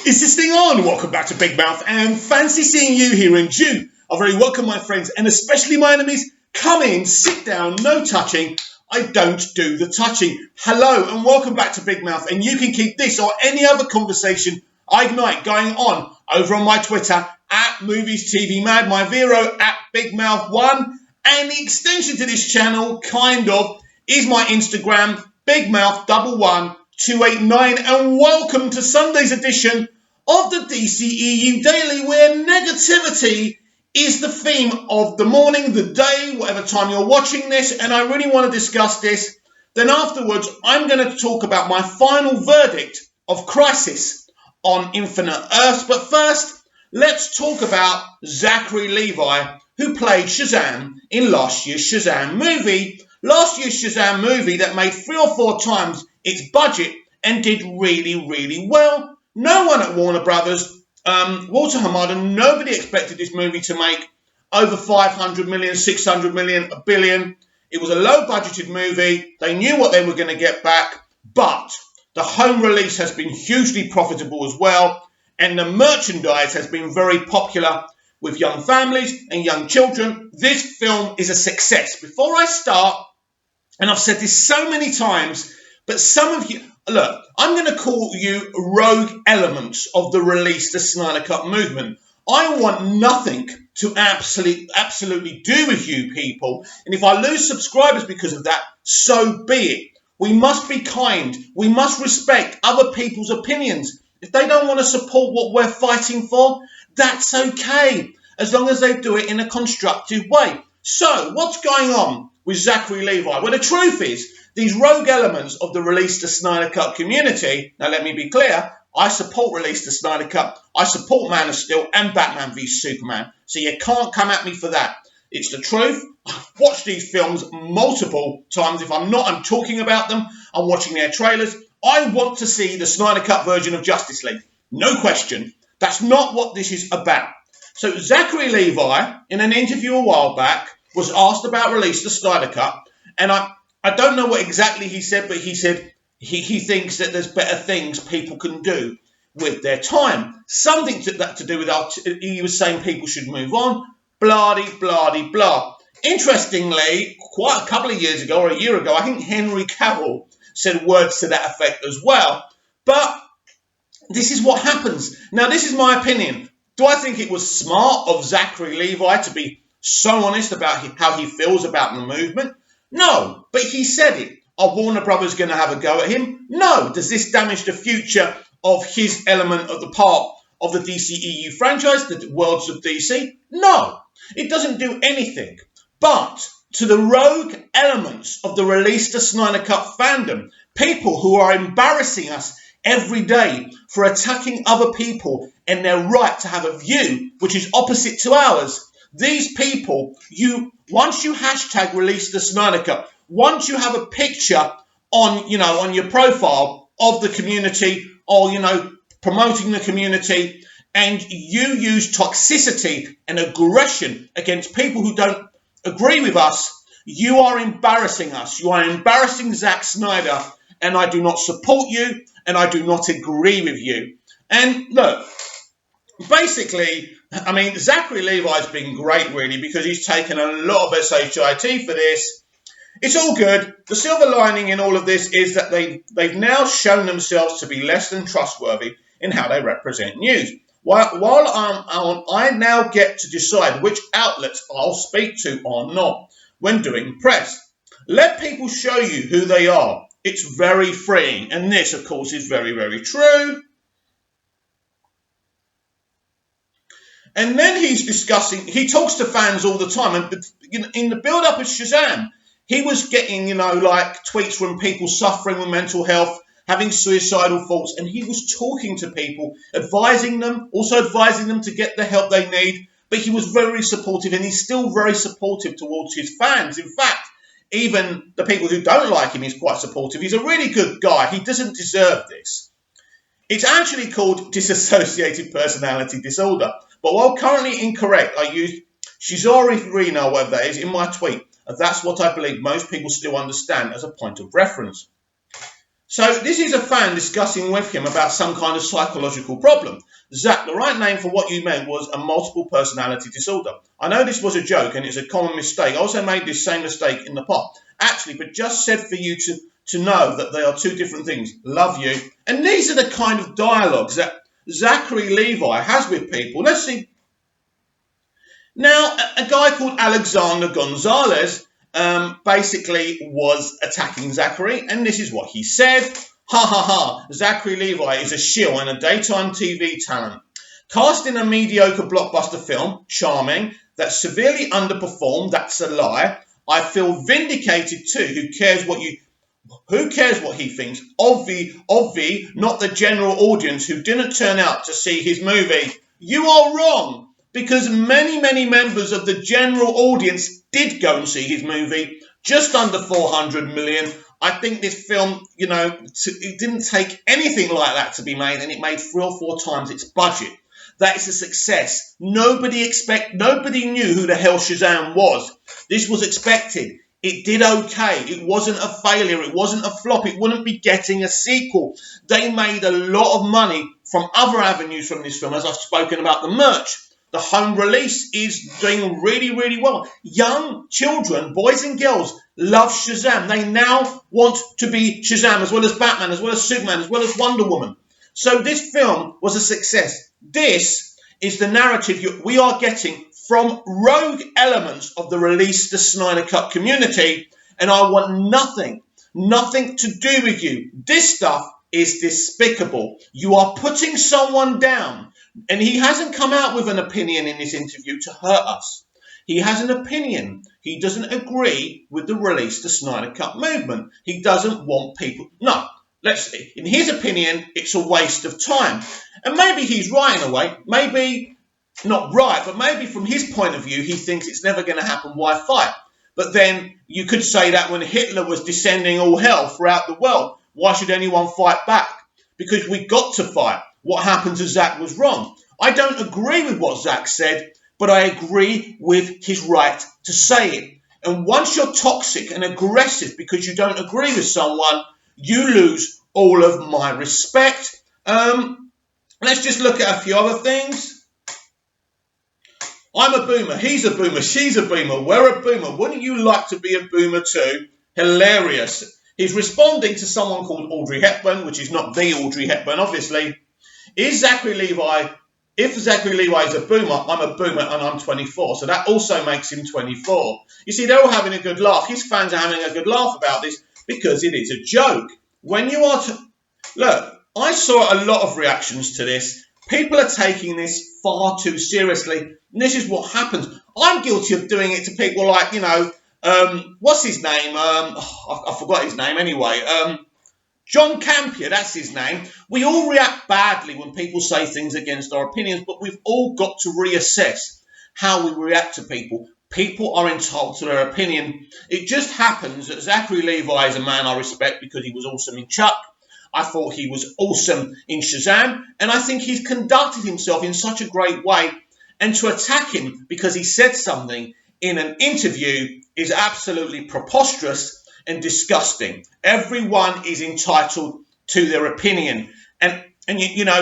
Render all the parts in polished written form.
Is this thing on? Welcome back to Big Mouth and fancy seeing you here in June. I'm very welcome, my friends, and especially my enemies. Come in, sit down, no touching. I don't do the touching. Hello and welcome back to Big Mouth, and you can keep this or any other conversation I ignite going on over on my Twitter at Movies TV Mad, my Vero at Big Mouth 1, and the extension to this channel, kind of, is my Instagram, Big Mouth 11289, and welcome to Sunday's edition of the dceu Daily, where negativity is the theme of the morning, the day, whatever time you're watching this, and I really want to discuss this. Then afterwards, I'm going to talk about my final verdict of Crisis on Infinite Earths. But first, let's talk about Zachary Levi, who played Shazam in last year's Shazam movie. Last year's Shazam movie that made 3 or 4 times its budget and did really, really well. No one at Warner Brothers, Walter Hamada, nobody expected this movie to make over 500 million, 600 million, a billion. It was a low-budgeted movie. They knew what they were going to get back, but the home release has been hugely profitable as well, and the merchandise has been very popular with young families and young children. This film is a success. Before I start, and I've said this so many times, but some of you, look, I'm going to call you rogue elements of the Release the Snyder Cut movement. I want nothing to absolutely do with you people. And if I lose subscribers because of that, so be it. We must be kind. We must respect other people's opinions. If they don't want to support what we're fighting for, that's okay, as long as they do it in a constructive way. So, what's going on with Zachary Levi? Well, the truth is, these rogue elements of the Release the Snyder Cut community, now let me be clear, I support Release the Snyder Cut, I support Man of Steel and Batman v Superman, so you can't come at me for that. It's the truth. I've watched these films multiple times. If I'm not, I'm talking about them, I'm watching their trailers. I want to see the Snyder Cut version of Justice League. No question. That's not what this is about. So Zachary Levi, in an interview a while back, was asked about Release the Snyder Cut, and I don't know what exactly he said, but he said he thinks that there's better things people can do with their time. Something to do with he was saying people should move on, blah. Interestingly, quite a couple of years ago, or a year ago, I think Henry Cavill said words to that effect as well. But this is what happens. Now, this is my opinion. Do I think it was smart of Zachary Levi to be so honest about how he feels about the movement? No, but he said it. Are Warner Brothers going to have a go at him? No. Does this damage the future of his element of the part of the DCEU franchise, the worlds of DC? No, it doesn't do anything. But to the rogue elements of the Release the Snyder Cut fandom, people who are embarrassing us every day for attacking other people and their right to have a view which is opposite to ours, these people, once you hashtag Release the Snyder Cut, once you have a picture on your profile of the community or, promoting the community, and you use toxicity and aggression against people who don't agree with us, you are embarrassing us. You are embarrassing Zack Snyder, and I do not support you, and I do not agree with you. And look, basically, Zachary Levi's been great, really, because he's taken a lot of SHIT for this. It's all good. The silver lining in all of this is that they've now shown themselves to be less than trustworthy in how they represent news. While I now get to decide which outlets I'll speak to or not when doing press. Let people show you who they are. It's very freeing. And this, of course, is very, very true. And then he talks to fans all the time. And in the build-up of Shazam, he was getting, tweets from people suffering with mental health, having suicidal thoughts, and he was talking to people, advising them to get the help they need. But he was very supportive, and he's still very supportive towards his fans. In fact, even the people who don't like him, he's quite supportive. He's a really good guy. He doesn't deserve this. It's actually called dissociative personality disorder. But while currently incorrect, I used schizophrenia, whatever that is, in my tweet. And that's what I believe most people still understand as a point of reference. So this is a fan discussing with him about some kind of psychological problem. Zach, the right name for what you meant was a multiple personality disorder. I know this was a joke and it's a common mistake. I also made this same mistake in the pot. Actually, but just said for you to know that they are two different things. Love you. And these are the kind of dialogues that Zachary Levi has with people. Let's see. Now, a guy called Alexander Gonzalez basically was attacking Zachary, and this is what he said. Ha ha ha, Zachary Levi is a shill and a daytime TV talent. Cast in a mediocre blockbuster film, charming, that severely underperformed, that's a lie. I feel vindicated too. Who cares what he thinks? Obvi, not the general audience who didn't turn out to see his movie. You are wrong, because many members of the general audience did go and see his movie. Just under 400 million. I think this film, it didn't take anything like that to be made, and it made 3 or 4 times its budget. That is a success. Nobody knew who the hell Shazam was. This was expected. It did okay. It wasn't a failure. It wasn't a flop. It wouldn't be getting a sequel. They made a lot of money from other avenues from this film, as I've spoken about the merch. The home release is doing really well. Young children, boys and girls, love Shazam. They now want to be Shazam, as well as Batman, as well as Superman, as well as Wonder Woman. So this film was a success. This is the narrative we are getting from rogue elements of the Release the Snyder Cut community, and I want nothing to do with you. This stuff is despicable. You are putting someone down, and he hasn't come out with an opinion in this interview to hurt us. He has an opinion. He doesn't agree with the Release the Snyder Cut movement. He doesn't want people... No, in his opinion, it's a waste of time. And maybe he's right in a way. Maybe not right, but maybe from his point of view, he thinks it's never going to happen. Why fight? But then you could say that when Hitler was descending all hell throughout the world, why should anyone fight back? Because we got to fight. What happened to Zach was wrong. I don't agree with what Zach said, but I agree with his right to say it. And once you're toxic and aggressive because you don't agree with someone, you lose all of my respect. Let's just look at a few other things. I'm a boomer. He's a boomer. She's a boomer. We're a boomer. Wouldn't you like to be a boomer too? Hilarious. He's responding to someone called Audrey Hepburn, which is not the Audrey Hepburn, obviously. If Zachary Levi is a boomer, I'm a boomer and I'm 24. So that also makes him 24. You see, they're all having a good laugh. His fans are having a good laugh about this because it is a joke. When you are... Look, I saw a lot of reactions to this. People are taking this far too seriously. And this is what happens. I'm guilty of doing it to people like, what's his name? I forgot his name anyway. John Campion, that's his name. We all react badly when people say things against our opinions, but we've all got to reassess how we react to people. People are entitled to their opinion. It just happens that Zachary Levi is a man I respect because he was awesome in Chuck. I thought he was awesome in Shazam, and I think he's conducted himself in such a great way. And to attack him because he said something in an interview is absolutely preposterous and disgusting. Everyone is entitled to their opinion. And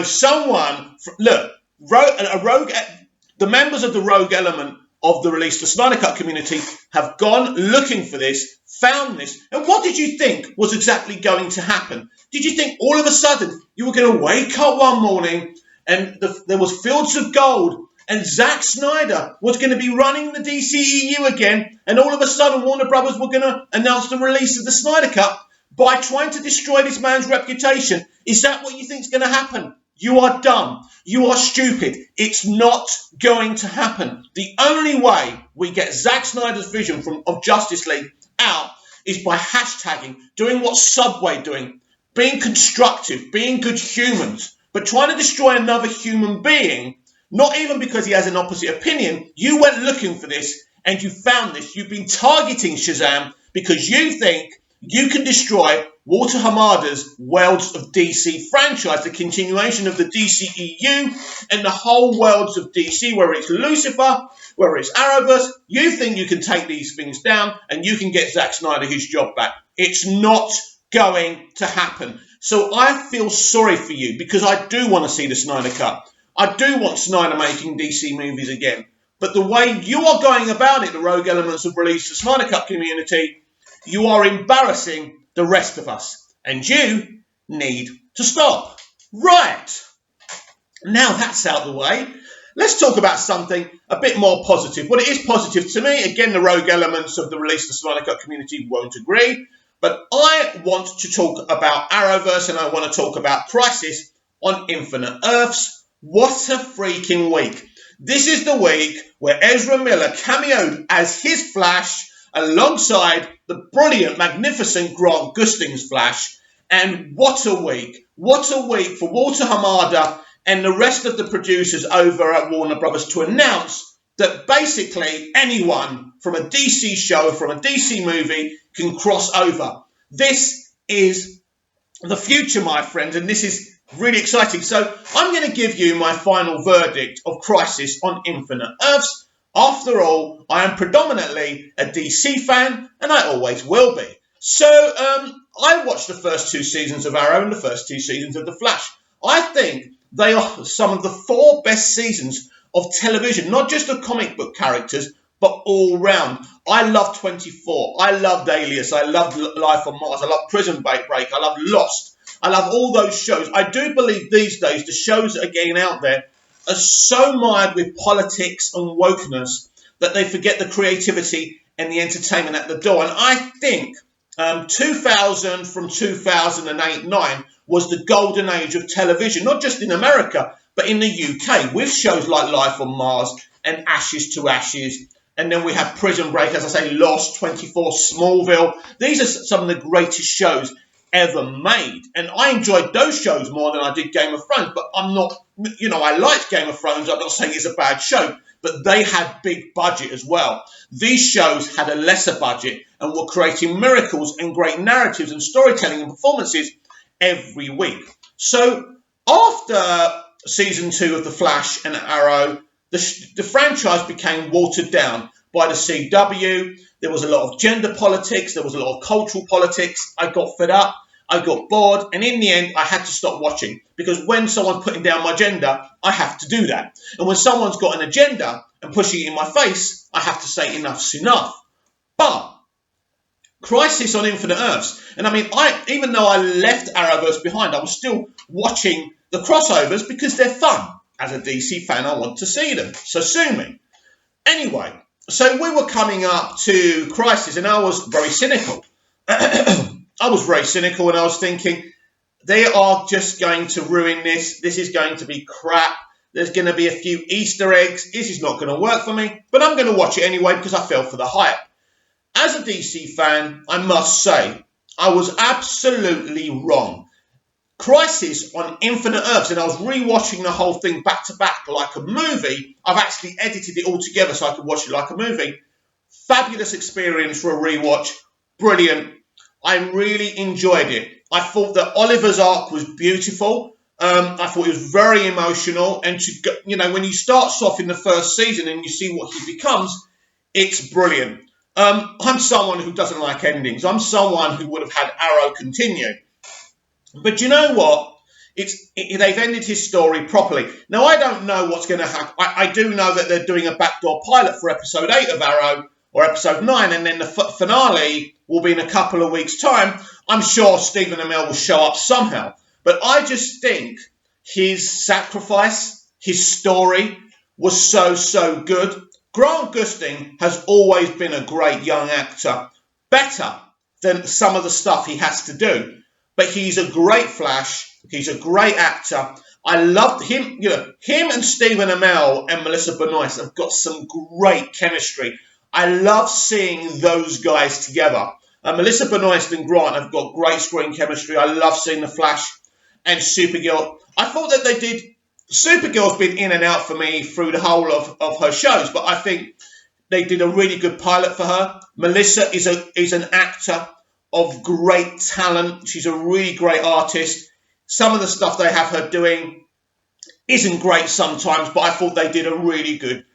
someone, look, the members of the rogue element of the Release the Snyder Cut community have gone looking for this, found this, and what did you think was exactly going to happen? Did you think all of a sudden you were going to wake up one morning and there was fields of gold and Zack Snyder was going to be running the DCEU again, and all of a sudden Warner Brothers were going to announce the release of the Snyder Cut by trying to destroy this man's reputation? Is that what you think is going to happen? You are dumb. You are stupid. It's not going to happen. The only way we get Zack Snyder's vision of Justice League out is by hashtagging, doing what Subway doing, being constructive, being good humans, but trying to destroy another human being, not even because he has an opposite opinion. You went looking for this and you found this. You've been targeting Shazam because you think you can destroy Walter Hamada's Worlds of DC franchise, the continuation of the DCEU and the whole Worlds of DC, where it's Lucifer, where it's Arrowverse. You think you can take these things down and you can get Zack Snyder his job back. It's not going to happen. So I feel sorry for you because I do want to see the Snyder Cut. I do want Snyder making DC movies again. But the way you are going about it, the rogue elements of release the Snyder Cut community, you are embarrassing the rest of us. And you need to stop. Right. Now that's out of the way. Let's talk about something a bit more positive. Well, it is positive to me. Again, the rogue elements of the release the Snyder Cut community won't agree. But I want to talk about Arrowverse and I want to talk about Crisis on Infinite Earths. What a freaking week. This is the week where Ezra Miller cameoed as his Flash alongside the brilliant, magnificent Grant Gusting's Flash. And what a week. What a week for Walter Hamada and the rest of the producers over at Warner Brothers to announce that basically anyone from a DC show, from a DC movie, can cross over. This is the future, my friends, and this is really exciting. So I'm going to give you my final verdict of Crisis on Infinite Earths. After all, I am predominantly a DC fan, and I always will be. So I watched the first 2 seasons of Arrow and the first 2 seasons of The Flash. I think they are some of the 4 best seasons of television, not just of comic book characters, but all round. I love 24. I loved Alias. I loved Life on Mars. I love Prison Break. I love Lost. I love all those shows. I do believe these days the shows that are getting out there are so mired with politics and wokeness that they forget the creativity and the entertainment at the door. And I think 2000 from 2008-9 was the golden age of television, not just in America, but in the UK, with shows like Life on Mars and Ashes to Ashes. And then we have Prison Break, as I say, Lost, 24, Smallville. These are some of the greatest shows ever made. And I enjoyed those shows more than I did Game of Thrones. But I'm not, I liked Game of Thrones. I'm not saying it's a bad show. But they had big budget as well. These shows had a lesser budget and were creating miracles and great narratives and storytelling and performances every week. So after season 2 of The Flash and Arrow, the franchise became watered down by the CW. There was a lot of gender politics. There was a lot of cultural politics. I got fed up. I got bored. And in the end, I had to stop watching. Because when someone's putting down my gender, I have to do that. And when someone's got an agenda and pushing it in my face, I have to say enough's enough. But Crisis on Infinite Earths. And I mean, even though I left Arrowverse behind, I was still watching the crossovers because they're fun. As a DC fan, I want to see them. So sue me. Anyway, so we were coming up to Crisis and I was very cynical. I was very cynical and I was thinking, they are just going to ruin this. This is going to be crap. There's going to be a few Easter eggs. This is not going to work for me. But I'm going to watch it anyway because I fell for the hype. As a DC fan, I must say, I was absolutely wrong. Crisis on Infinite Earths, and I was rewatching the whole thing back to back like a movie. I've actually edited it all together so I could watch it like a movie. Fabulous experience for a rewatch. Brilliant. I really enjoyed it. I thought that Oliver's arc was beautiful. I thought it was very emotional. And, when you start off in the first season and you see what he becomes, it's brilliant. I'm someone who doesn't like endings. I'm someone who would have had Arrow continue. But you know what? They've ended his story properly. Now, I don't know what's going to happen. I do know that they're doing a backdoor pilot for episode 8 of Arrow, or episode 9, and then the finale will be in a couple of weeks' time. I'm sure Stephen Amell will show up somehow. But I just think his sacrifice, his story, was so good. Grant Gusting has always been a great young actor, better than some of the stuff he has to do. But he's a great Flash. He's a great actor. I loved him. Him and Stephen Amell and Melissa Benoist have got some great chemistry. I love seeing those guys together. Melissa Benoist and Grant have got great screen chemistry. I love seeing the Flash and Supergirl. I thought that they did. Supergirl's been in and out for me through the whole of her shows, but I think they did a really good pilot for her. Melissa is an actor of great talent. She's a really great artist. Some of the stuff they have her doing isn't great sometimes, but I thought they did a really good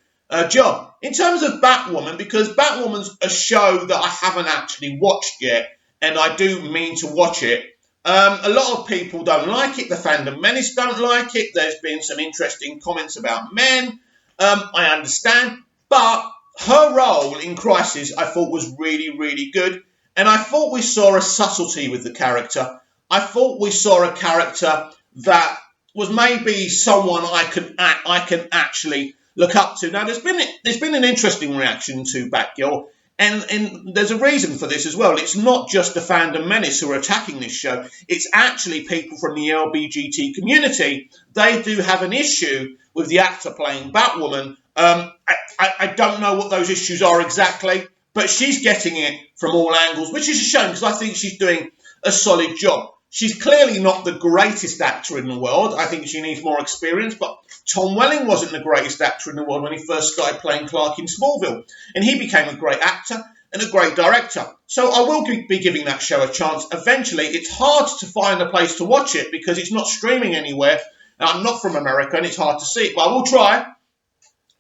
job. In terms of Batwoman, because Batwoman's a show that I haven't actually watched yet, and I do mean to watch it. A lot of people don't like it. The fandom menace don't like it. There's been some interesting comments about men. I understand. But her role in Crisis, I thought, was really, really good. And I thought we saw a subtlety with the character. I thought we saw a character that was maybe someone I can actually look up to. Now, there's been an interesting reaction to Batgirl, and there's a reason for this as well. It's not just the fandom menace who are attacking this show. It's actually people from the LGBT community. They do have an issue with the actor playing Batwoman. I don't know what those issues are exactly, but she's getting it from all angles, which is a shame because I think she's doing a solid job. She's clearly not the greatest actor in the world. I think she needs more experience, but Tom Welling wasn't the greatest actor in the world when he first started playing Clark in Smallville, and he became a great actor and a great director. So I will be giving that show a chance eventually. It's hard to find a place to watch it because it's not streaming anywhere. I'm not from America and it's hard to see it, but I will try.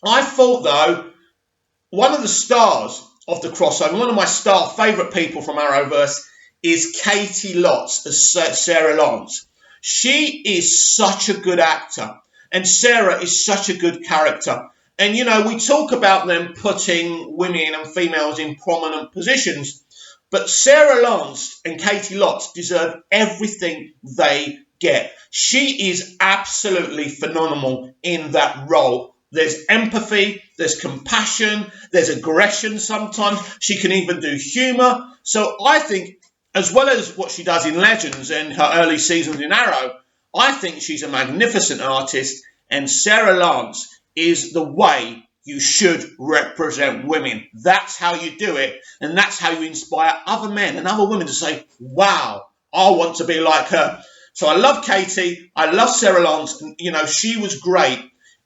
I thought, though, one of the stars of the crossover, one of my favourite people from Arrowverse, is Katie Lotz as Sarah Lance. She is such a good actor, and Sarah is such a good character. And, you know, we talk about them putting women and females in prominent positions, but Sarah Lance and Katie Lotz deserve everything they get. She is absolutely phenomenal in that role. There's empathy, there's compassion, there's aggression sometimes. She can even do humour. So I think, as well as what she does in Legends and her early seasons in Arrow, I think she's a magnificent artist, and Sarah Lance is the way you should represent women. That's how you do it, and that's how you inspire other men and other women to say, wow, I want to be like her. So I love Katie, I love Sarah Lance, and, you know, she was great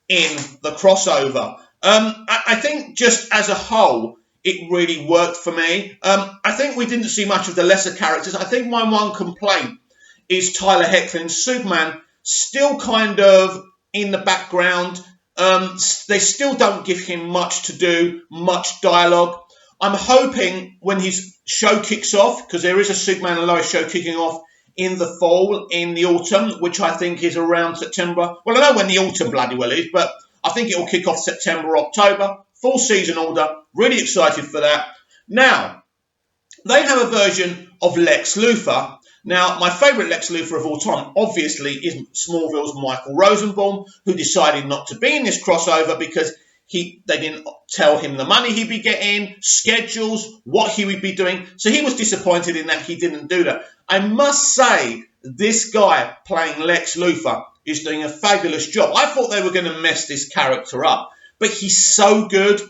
in the crossover. I think just as a whole, it really worked for me. I think we didn't see much of the lesser characters. I think my one complaint is Tyler Hoechlin's Superman still kind of in the background. They still don't give him much to do, much dialogue. I'm hoping when his show kicks off, because there is a Superman and Lois show kicking off in the fall, in the autumn, which I think is around September. Well, I know when the autumn bloody well is, but I think it will kick off September, October. Full season order. Really excited for that. Now, they have a version of Lex Luthor. Now, my favourite Lex Luthor of all time, obviously, is Smallville's Michael Rosenbaum, who decided not to be in this crossover because they didn't tell him the money he'd be getting, schedules, what he would be doing. So he was disappointed in that he didn't do that. I must say, this guy playing Lex Luthor is doing a fabulous job. I thought they were going to mess this character up, but he's so good,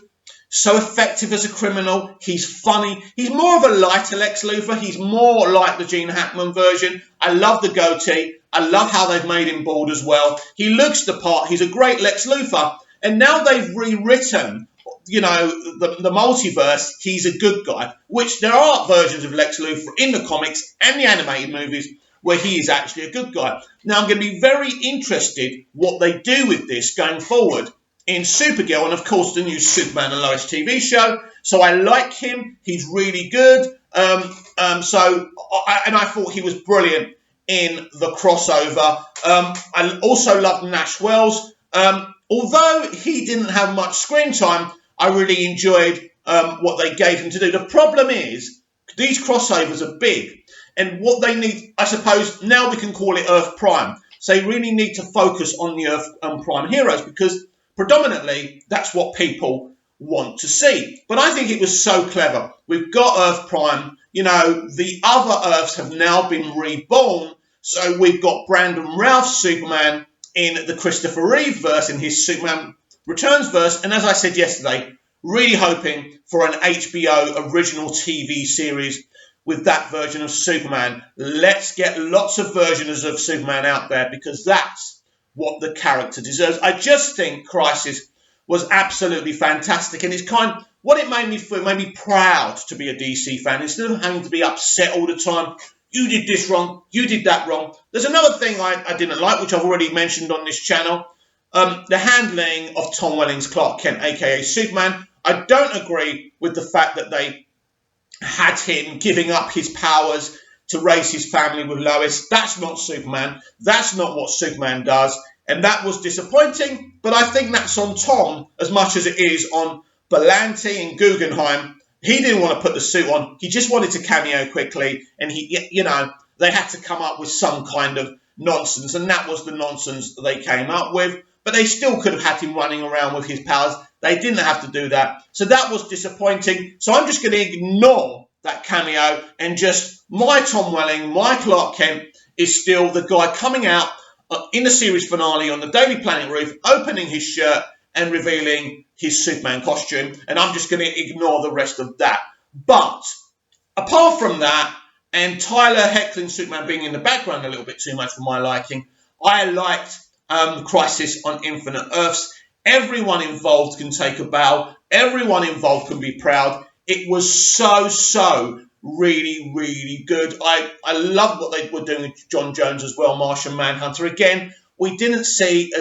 so effective as a criminal. He's funny. He's more of a lighter Lex Luthor. He's more like the Gene Hackman version. I love the goatee. I love how they've made him bald as well. He looks the part. He's a great Lex Luthor. And now they've rewritten, you know, the multiverse. He's a good guy, which there are versions of Lex Luthor in the comics and the animated movies where he is actually a good guy. Now, I'm going to be very interested what they do with this going forward in Supergirl and, of course, the new Superman and Lois TV show. So I like him. He's really good. I thought he was brilliant in the crossover. I also loved Nash Wells. Although he didn't have much screen time, I really enjoyed what they gave him to do. The problem is, these crossovers are big. And what they need, I suppose, now we can call it Earth Prime. So they really need to focus on the Earth Prime heroes because predominantly that's what people want to see. But I think it was so clever. We've got Earth Prime. You know, the other Earths have now been reborn. So we've got Brandon Routh's Superman in the Christopher Reeve verse, in his Superman Returns verse. And as I said yesterday, really hoping for an HBO original TV series with that version of Superman. Let's get lots of versions of Superman out there because that's what the character deserves. I just think Crisis was absolutely fantastic, and it's what it made me feel, made me proud to be a DC fan instead of having to be upset all the time. You did this wrong, you did that wrong. There's another thing I didn't like, which I've already mentioned on this channel. The handling of Tom Welling's Clark Kent, aka Superman. I don't agree with the fact that they had him giving up his powers to raise his family with Lois. That's not Superman. That's not what Superman does. And that was disappointing, but I think that's on Tom as much as it is on Berlanti and Guggenheim. He didn't want to put the suit on. He just wanted to cameo quickly, and they had to come up with some kind of nonsense, and that was the nonsense that they came up with. But they still could have had him running around with his powers. They didn't have to do that. So that was disappointing. So I'm just going to ignore that cameo, and just my Tom Welling, my Clark Kent is still the guy coming out in the series finale on the Daily Planet roof, opening his shirt and revealing his Superman costume. And I'm just going to ignore the rest of that. But apart from that, and Tyler heckling Superman being in the background a little bit too much for my liking, I liked Crisis on Infinite Earths. Everyone involved can take a bow. Everyone involved can be proud. It was so really, really good. I love what they were doing with John Jones as well, Martian Manhunter. Again, we didn't see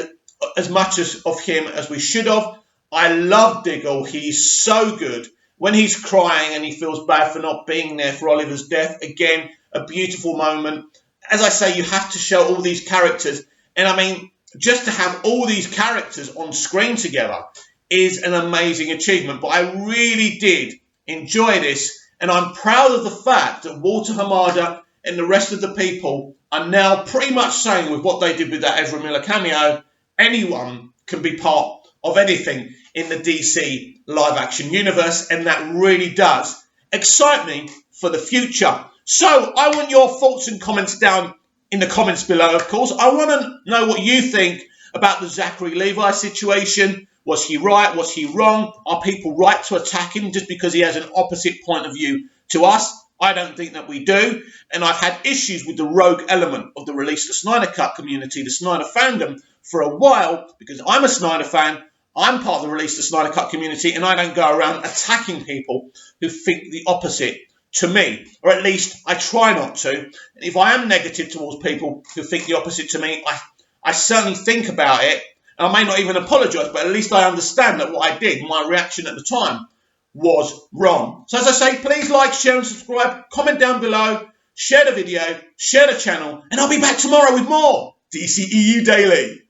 as much of him as we should have. I love Diggle. He's so good. When he's crying and he feels bad for not being there for Oliver's death, again, a beautiful moment. As I say, you have to show all these characters. And I mean, just to have all these characters on screen together is an amazing achievement. But I really did enjoy this. And I'm proud of the fact that Walter Hamada and the rest of the people are now pretty much saying with what they did with that Ezra Miller cameo, anyone can be part of anything in the DC live-action universe, and that really does excite me for the future. So I want your thoughts and comments down in the comments below, of course. I want to know what you think about the Zachary Levi situation. Was he right? Was he wrong? Are people right to attack him just because he has an opposite point of view to us? I don't think that we do. And I've had issues with the rogue element of the Release the Snyder Cut community, the Snyder fandom, for a while, because I'm a Snyder fan. I'm part of the Release the Snyder Cut community, and I don't go around attacking people who think the opposite to me, or at least I try not to. And if I am negative towards people who think the opposite to me, I certainly think about it. And I may not even apologise, but at least I understand that what I did, my reaction at the time, was wrong. So as I say, please like, share and subscribe, comment down below, share the video, share the channel, and I'll be back tomorrow with more DCEU Daily.